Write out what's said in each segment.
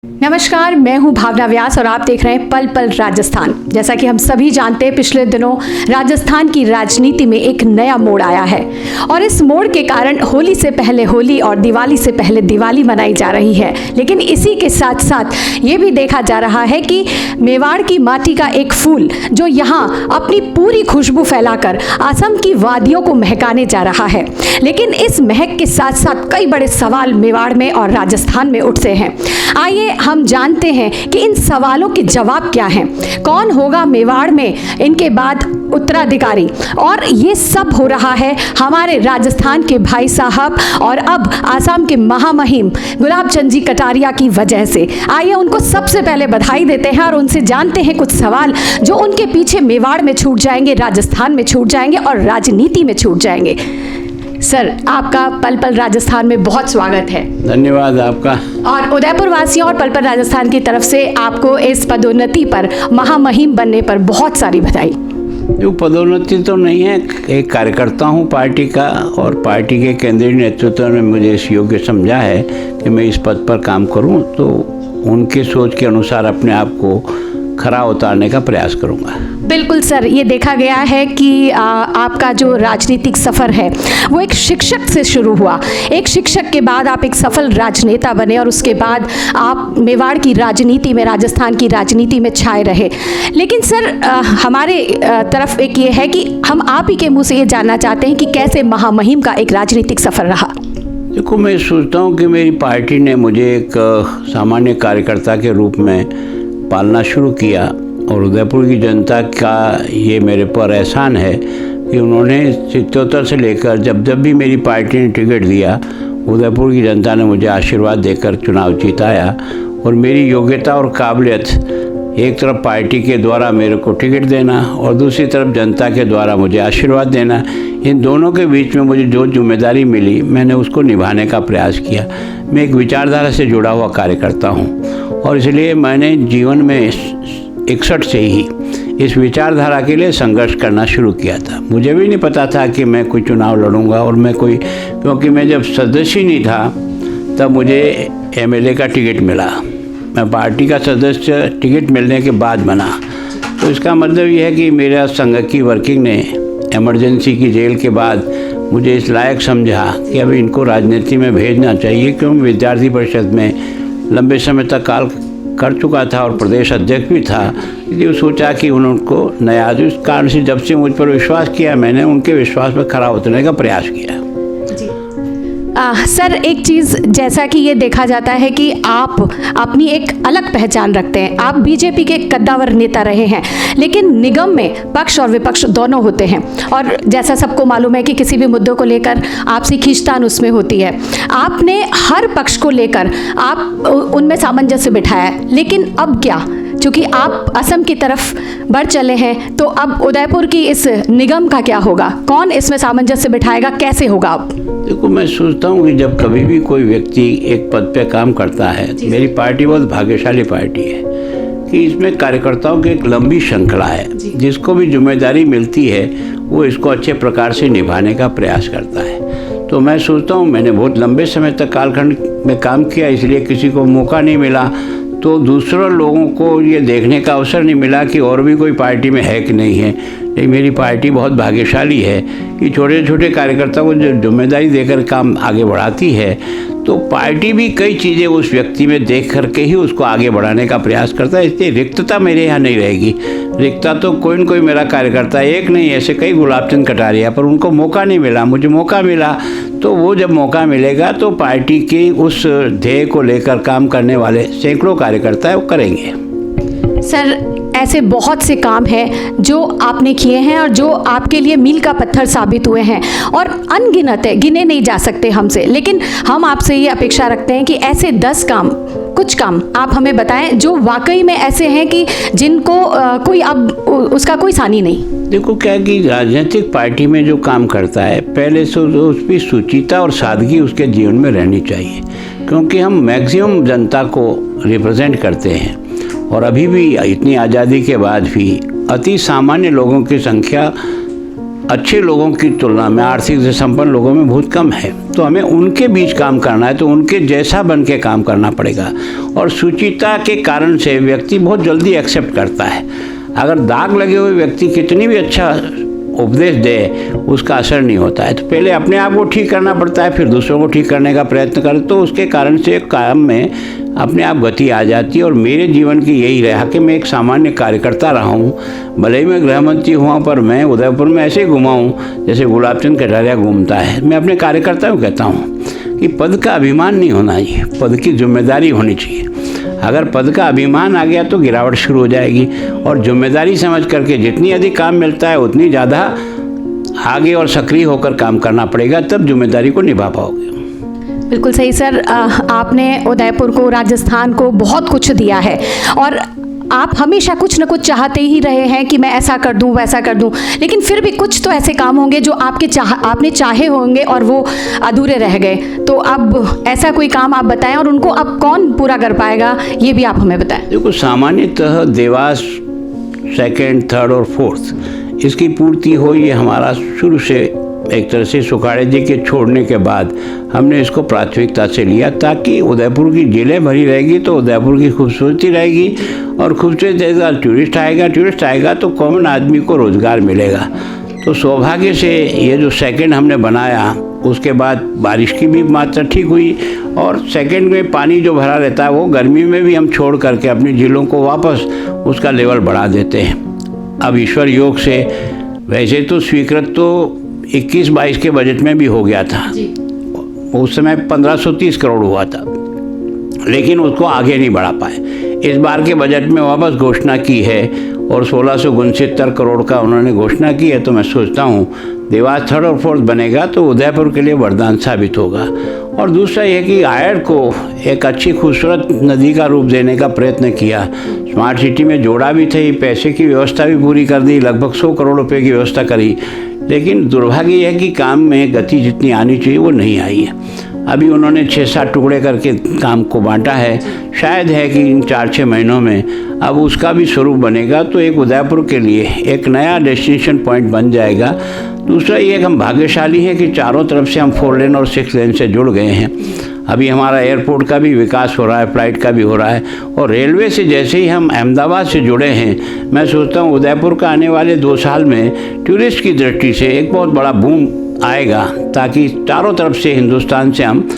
नमस्कार, मैं हूं भावना व्यास और आप देख रहे हैं पल पल राजस्थान। जैसा कि हम सभी जानते हैं, पिछले दिनों राजस्थान की राजनीति में एक नया मोड़ आया है और इस मोड़ के कारण होली से पहले होली और दिवाली से पहले दिवाली मनाई जा रही है। लेकिन इसी के साथ साथ ये भी देखा जा रहा है कि मेवाड़ की माटी का एक फूल जो यहाँ अपनी पूरी खुशबू फैलाकर असम की वादियों को महकाने जा रहा है। लेकिन इस महक के साथ साथ कई बड़े सवाल मेवाड़ में और राजस्थान में उठते हैं। आइए हम जानते हैं कि इन सवालों के जवाब क्या हैं। कौन होगा मेवाड़ में इनके बाद उत्तराधिकारी, और ये सब हो रहा है हमारे राजस्थान के भाई साहब और अब आसाम के महामहिम गुलाब चंद जी कटारिया की वजह से। आइए उनको सबसे पहले बधाई देते हैं और उनसे जानते हैं कुछ सवाल जो उनके पीछे मेवाड़ में छूट जाएंगे, राजस्थान में छूट जाएंगे और राजनीति में छूट जाएंगे। सर, आपका पल पल राजस्थान में बहुत स्वागत है। धन्यवाद आपका। और उदयपुर वासियों और पल पल राजस्थान की तरफ से आपको इस पदोन्नति पर, महामहिम बनने पर बहुत सारी बधाई। जो पदोन्नति तो नहीं है, एक कार्यकर्ता हूँ पार्टी का और पार्टी के केंद्रीय नेतृत्व ने मुझे इस योग्य समझा है कि मैं इस पद पर काम करूँ, तो उनकी सोच के अनुसार अपने आप को खरा उतारने का प्रयास करूँगा। बिल्कुल सर, ये देखा गया है कि आपका जो राजनीतिक सफ़र है वो एक शिक्षक से शुरू हुआ। एक शिक्षक के बाद आप एक सफल राजनेता बने और उसके बाद आप मेवाड़ की राजनीति में, राजस्थान की राजनीति में छाए रहे। लेकिन सर, हमारे तरफ एक ये है कि हम आप ही के मुँह से ये जानना चाहते हैं कि कैसे महामहिम का एक राजनीतिक सफ़र रहा। देखो, मैं सोचता हूँ कि मेरी पार्टी ने मुझे एक सामान्य कार्यकर्ता के रूप में पालना शुरू किया और उदयपुर की जनता का ये मेरे पर एहसान है कि उन्होंने 77 से लेकर जब भी मेरी पार्टी ने टिकट दिया, उदयपुर की जनता ने मुझे आशीर्वाद देकर चुनाव जीताया। और मेरी योग्यता और काबिलियत, एक तरफ पार्टी के द्वारा मेरे को टिकट देना और दूसरी तरफ जनता के द्वारा मुझे आशीर्वाद देना, इन दोनों के बीच में मुझे जो जिम्मेदारी मिली मैंने उसको निभाने का प्रयास किया। मैं एक विचारधारा से जुड़ा हुआ कार्यकर्ता हूँ और इसलिए मैंने जीवन में 61 से ही इस विचारधारा के लिए संघर्ष करना शुरू किया था। मुझे भी नहीं पता था कि मैं कोई चुनाव लड़ूंगा और मैं कोई, क्योंकि मैं जब सदस्य ही नहीं था तब मुझे एमएलए का टिकट मिला। मैं पार्टी का सदस्य टिकट मिलने के बाद बना। तो इसका मतलब ये है कि मेरा संघ की वर्किंग ने इमरजेंसी की जेल के बाद मुझे इस लायक समझा कि अब इनको राजनीति में भेजना चाहिए, क्योंकि विद्यार्थी परिषद में लंबे समय तक काल कर चुका था और प्रदेश अध्यक्ष भी था। इसलिए सोचा कि उनको नया, इस कारण से जब से मुझ पर विश्वास किया, मैंने उनके विश्वास पर खरा उतरने का प्रयास किया। सर, एक चीज़ जैसा कि ये देखा जाता है कि आप अपनी एक अलग पहचान रखते हैं। आप बीजेपी के कद्दावर नेता रहे हैं, लेकिन निगम में पक्ष और विपक्ष दोनों होते हैं और जैसा सबको मालूम है कि किसी भी मुद्दों को लेकर आपसी खींचतान उसमें होती है। आपने हर पक्ष को लेकर आप उनमें सामंजस्य बिठाया, लेकिन अब क्या, चूँकि आप असम की तरफ बढ़ चले हैं, तो अब उदयपुर की इस निगम का क्या होगा? कौन इसमें सामंजस्य बिठाएगा? कैसे होगा अब? देखो, मैं सोचता हूँ कि जब कभी भी कोई व्यक्ति एक पद पे काम करता है, मेरी पार्टी बहुत भाग्यशाली पार्टी है कि इसमें कार्यकर्ताओं की एक लंबी श्रृंखला है। जिसको भी जिम्मेदारी मिलती है वो इसको अच्छे प्रकार से निभाने का प्रयास करता है। तो मैं सोचता हूँ, मैंने बहुत लंबे समय तक कालखंड में काम किया, इसलिए किसी को मौका नहीं मिला, तो दूसरों लोगों को ये देखने का अवसर नहीं मिला कि और भी कोई पार्टी में है कि नहीं है। लेकिन मेरी पार्टी बहुत भाग्यशाली है कि छोटे छोटे कार्यकर्ताओं को जो जिम्मेदारी देकर काम आगे बढ़ाती है, तो पार्टी भी कई चीज़ें उस व्यक्ति में देख करके ही उसको आगे बढ़ाने का प्रयास करता है। इसलिए रिक्तता मेरे यहाँ नहीं रहेगी। रिक्तता तो कोई न कोई मेरा कार्यकर्ता, एक नहीं, ऐसे कई गुलाब चंद कटारिया, पर उनको मौका नहीं मिला, मुझे मौका मिला। तो वो जब मौका मिलेगा तो पार्टी के उस ध्येय को लेकर काम करने वाले सैकड़ों कार्यकर्ता है वो करेंगे। सर, ऐसे बहुत से काम हैं जो आपने किए हैं और जो आपके लिए मील का पत्थर साबित हुए हैं और अनगिनत है, गिने नहीं जा सकते हमसे। लेकिन हम आपसे ये अपेक्षा रखते हैं कि ऐसे 10 काम, कुछ काम आप हमें बताएं जो वाकई में ऐसे हैं कि जिनको कोई अब उसका कोई सानी नहीं। देखो, क्या है कि राजनीतिक पार्टी में जो काम करता है, पहले से उसकी सुचिता और सादगी उसके जीवन में रहनी चाहिए, क्योंकि हम मैक्सिमम जनता को रिप्रेजेंट करते हैं और अभी भी इतनी आज़ादी के बाद भी अति सामान्य लोगों की संख्या अच्छे लोगों की तुलना में आर्थिक से संपन्न लोगों में बहुत कम है। तो हमें उनके बीच काम करना है, तो उनके जैसा बन के काम करना पड़ेगा। और सुचिता के कारण से व्यक्ति बहुत जल्दी एक्सेप्ट करता है। अगर दाग लगे हुए व्यक्ति कितनी भी अच्छा उपदेश दे, उसका असर नहीं होता है। तो पहले अपने आप को ठीक करना पड़ता है, फिर दूसरों को ठीक करने का प्रयत्न करें, तो उसके कारण से काम में अपने आप गति आ जाती है। और मेरे जीवन की यही रहा कि मैं एक सामान्य कार्यकर्ता रहा हूँ। भले ही मैं गृह मंत्री हुआ, पर मैं उदयपुर में ऐसे घुमा हूँ जैसे गुलाब चंद कटारिया घूमता है। मैं अपने कार्यकर्ताओं को कहता हूँ कि पद का अभिमान नहीं होना चाहिए, पद की जिम्मेदारी होनी चाहिए। अगर पद का अभिमान आ गया तो गिरावट शुरू हो जाएगी। और जिम्मेदारी समझ करके जितनी अधिक काम मिलता है उतनी ज़्यादा आगे और सक्रिय होकर काम करना पड़ेगा, तब जिम्मेदारी को निभा पाओगे। बिल्कुल सही सर। आपने उदयपुर को, राजस्थान को बहुत कुछ दिया है और आप हमेशा कुछ न कुछ चाहते ही रहे हैं कि मैं ऐसा कर दूं, वैसा कर दूं, लेकिन फिर भी कुछ तो ऐसे काम होंगे जो आपने चाहे होंगे और वो अधूरे रह गए। तो अब ऐसा कोई काम आप बताएं और उनको अब कौन पूरा कर पाएगा, ये भी आप हमें बताएं। देखो, सामान्यतः देवास 2nd, 3rd और 4th इसकी पूर्ति हो, ये हमारा शुरू से एक तरह से सुखाड़े जी के छोड़ने के बाद हमने इसको प्राथमिकता से लिया, ताकि उदयपुर की जेलें भरी रहेगी तो उदयपुर की खूबसूरती रहेगी। और खूबसूरती टूरिस्ट आएगा तो कॉमन आदमी को रोज़गार मिलेगा। तो सौभाग्य से ये जो 2nd हमने बनाया, उसके बाद बारिश की भी मात्रा ठीक हुई। और 2nd में पानी जो भरा रहता है वो गर्मी में भी हम छोड़ करके अपनी झीलों को वापस उसका लेवल बढ़ा देते हैं। अब ईश्वर योग से वैसे तो स्वीकृत तो 21-22 के बजट में भी हो गया था, उस समय 1530 करोड़ हुआ था, लेकिन उसको आगे नहीं बढ़ा पाए। इस बार के बजट में वापस घोषणा की है और 1669 करोड़ का उन्होंने घोषणा की है। तो मैं सोचता हूँ देवास 3rd और 4th बनेगा तो उदयपुर के लिए वरदान साबित होगा। और दूसरा यह कि आयर को एक अच्छी खूबसूरत नदी का रूप देने का प्रयत्न किया, स्मार्ट सिटी में जोड़ा भी थे, पैसे की व्यवस्था भी पूरी कर दी, लगभग 100 करोड़ रुपए की व्यवस्था करी। लेकिन दुर्भाग्य यह है कि काम में गति जितनी आनी चाहिए वो नहीं आई है। अभी उन्होंने 6-7 टुकड़े करके काम को बांटा है। शायद है कि इन 4-6 महीनों में अब उसका भी स्वरूप बनेगा तो एक उदयपुर के लिए एक नया डेस्टिनेशन पॉइंट बन जाएगा। दूसरा ये कि हम भाग्यशाली हैं कि चारों तरफ से हम 4 लेन और 6 लेन से जुड़ गए हैं। अभी हमारा एयरपोर्ट का भी विकास हो रहा है, फ्लाइट का भी हो रहा है। और रेलवे से जैसे ही हम अहमदाबाद से जुड़े हैं, मैं सोचता हूँ उदयपुर का आने वाले 2 साल में टूरिस्ट की दृष्टि से एक बहुत बड़ा बूम आएगा, ताकि चारों तरफ से हिंदुस्तान से हम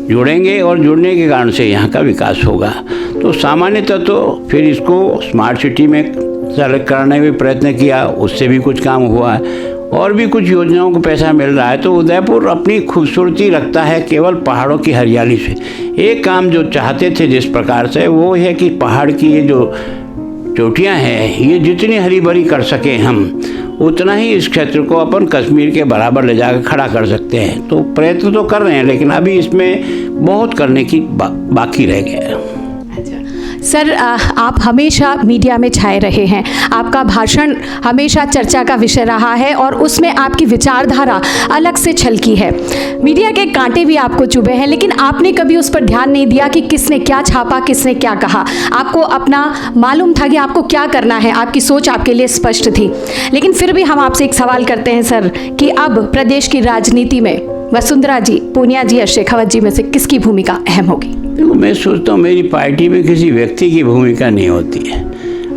जुड़ेंगे और जुड़ने के कारण से यहाँ का विकास होगा। तो सामान्यतः तो फिर इसको स्मार्ट सिटी में सेलेक्ट कराने का प्रयत्न किया, उससे भी कुछ काम हुआ है और भी कुछ योजनाओं को पैसा मिल रहा है। तो उदयपुर अपनी खूबसूरती रखता है केवल पहाड़ों की हरियाली से। एक काम जो चाहते थे जिस प्रकार से, वो है कि पहाड़ की ये जो चोटियाँ हैं ये जितनी हरी भरी कर सकें हम, उतना ही इस क्षेत्र को अपन कश्मीर के बराबर ले जाकर खड़ा कर सकते हैं। तो प्रयत्न तो कर रहे हैं, लेकिन अभी इसमें बहुत करने की बाकी रह गया है। सर, आप हमेशा मीडिया में छाए रहे हैं, आपका भाषण हमेशा चर्चा का विषय रहा है और उसमें आपकी विचारधारा अलग से छलकी है। मीडिया के कांटे भी आपको चुभे हैं, लेकिन आपने कभी उस पर ध्यान नहीं दिया कि किसने क्या छापा, किसने क्या कहा। आपको अपना मालूम था कि आपको क्या करना है, आपकी सोच आपके लिए स्पष्ट थी। लेकिन फिर भी हम आपसे एक सवाल करते हैं सर कि अब प्रदेश की राजनीति में वसुंधरा जी, पूनिया जी या शेखावत जी में से किसकी भूमिका अहम होगी? देखो, मैं सोचता हूँ मेरी पार्टी में किसी व्यक्ति की भूमिका नहीं होती है।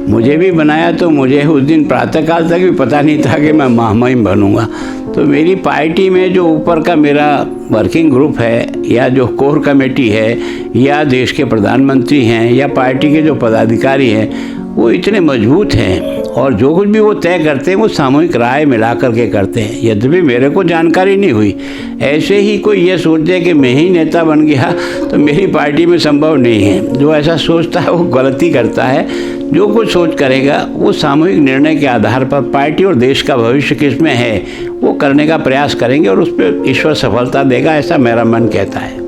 मुझे भी बनाया तो मुझे उस दिन प्रातःकाल तक भी पता नहीं था कि मैं महामहिम बनूंगा। तो मेरी पार्टी में जो ऊपर का मेरा वर्किंग ग्रुप है, या जो कोर कमेटी है, या देश के प्रधानमंत्री हैं, या पार्टी के जो पदाधिकारी हैं, वो इतने मजबूत हैं और जो कुछ भी वो तय करते हैं वो सामूहिक राय मिला करके करते हैं। यद्यपि मेरे को जानकारी नहीं हुई, ऐसे ही कोई ये सोचे कि मैं ही नेता बन गया तो मेरी पार्टी में संभव नहीं है। जो ऐसा सोचता है वो गलती करता है। जो कुछ सोच करेगा वो सामूहिक निर्णय के आधार पर पार्टी और देश का भविष्य किस में है वो करने का प्रयास करेंगे और उस पर ईश्वर सफलता देगा, ऐसा मेरा मन कहता है।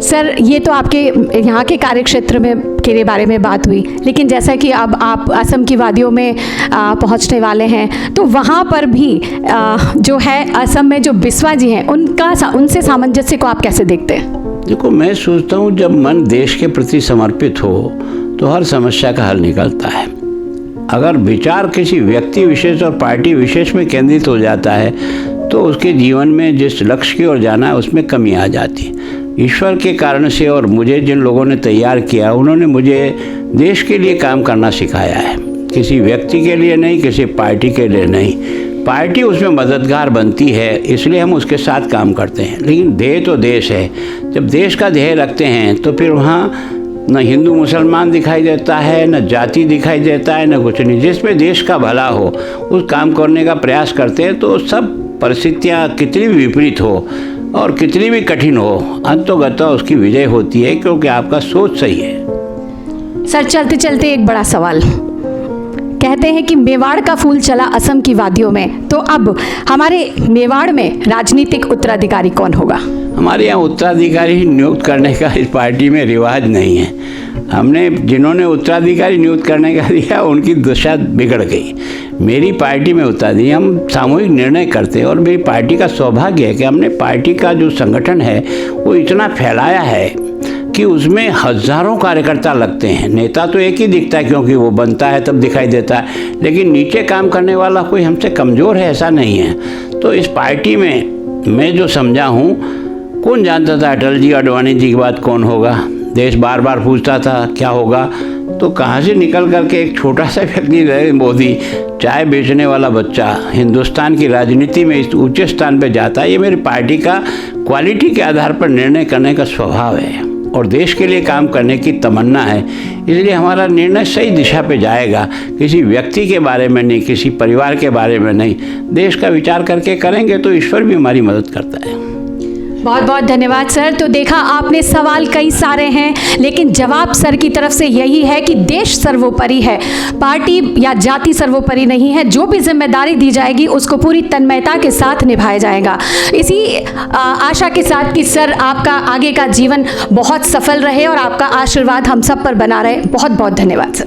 सर, ये तो आपके यहाँ के कार्यक्षेत्र में के बारे में बात हुई, लेकिन जैसा कि अब आप असम की वादियों में पहुँचने वाले हैं, तो वहाँ पर भी जो है असम में जो बिस्वा जी हैं उनसे सामंजस्य को आप कैसे देखते हैं? देखो, मैं सोचता हूँ जब मन देश के प्रति समर्पित हो तो हर समस्या का हल निकलता है। अगर विचार किसी व्यक्ति विशेष और पार्टी विशेष में केंद्रित हो जाता है तो उसके जीवन में जिस लक्ष्य की ओर जाना है उसमें कमी आ जाती है। ईश्वर के कारण से और मुझे जिन लोगों ने तैयार किया उन्होंने मुझे देश के लिए काम करना सिखाया है, किसी व्यक्ति के लिए नहीं, किसी पार्टी के लिए नहीं। पार्टी उसमें मददगार बनती है, इसलिए हम उसके साथ काम करते हैं, लेकिन ध्येय तो देश है। जब देश का ध्येय रखते हैं तो फिर वहाँ न हिंदू मुसलमान दिखाई देता है, न जाति दिखाई देता है, न कुछ नहीं। जिसमें देश का भला हो उस काम करने का प्रयास करते हैं तो सब परिस्थितियाँ कितनी भी विपरीत हो और कितनी भी कठिन हो, अंततोगत्वा उसकी विजय होती है, क्योंकि आपका सोच सही है। सर, चलते चलते एक बड़ा सवाल, कहते हैं कि मेवाड़ का फूल चला असम की वादियों में, तो अब हमारे मेवाड़ में राजनीतिक उत्तराधिकारी कौन होगा? हमारे यहाँ उत्तराधिकारी नियुक्त करने का इस पार्टी में रिवाज नहीं है। हमने जिन्होंने उत्तराधिकारी नियुक्त करने का दिया उनकी दशा बिगड़ गई। मेरी पार्टी में उत्तराधिकारी, हम सामूहिक निर्णय करते हैं और मेरी पार्टी का सौभाग्य है कि हमने पार्टी का जो संगठन है वो इतना फैलाया है कि उसमें हज़ारों कार्यकर्ता लगते हैं। नेता तो एक ही दिखता है क्योंकि वो बनता है तब दिखाई देता है, लेकिन नीचे काम करने वाला कोई हमसे कमज़ोर है ऐसा नहीं है। तो इस पार्टी में मैं जो समझा हूँ, कौन जानता था अटल जी आडवाणी जी के बाद कौन होगा? देश बार बार पूछता था क्या होगा, तो कहाँ से निकल करके एक छोटा सा व्यक्ति नरेंद्र मोदी, चाय बेचने वाला बच्चा, हिंदुस्तान की राजनीति में इस ऊंचे स्थान पर जाता है। ये मेरी पार्टी का क्वालिटी के आधार पर निर्णय करने का स्वभाव है और देश के लिए काम करने की तमन्ना है, इसलिए हमारा निर्णय सही दिशा पे जाएगा। किसी व्यक्ति के बारे में नहीं, किसी परिवार के बारे में नहीं, देश का विचार करके करेंगे तो ईश्वर भी हमारी मदद करता है। बहुत बहुत धन्यवाद सर। तो देखा आपने, सवाल कई सारे हैं लेकिन जवाब सर की तरफ से यही है कि देश सर्वोपरि है, पार्टी या जाति सर्वोपरि नहीं है। जो भी जिम्मेदारी दी जाएगी उसको पूरी तन्मयता के साथ निभाया जाएगा। इसी आशा के साथ कि सर आपका आगे का जीवन बहुत सफल रहे और आपका आशीर्वाद हम सब पर बना रहे। बहुत बहुत धन्यवाद सर।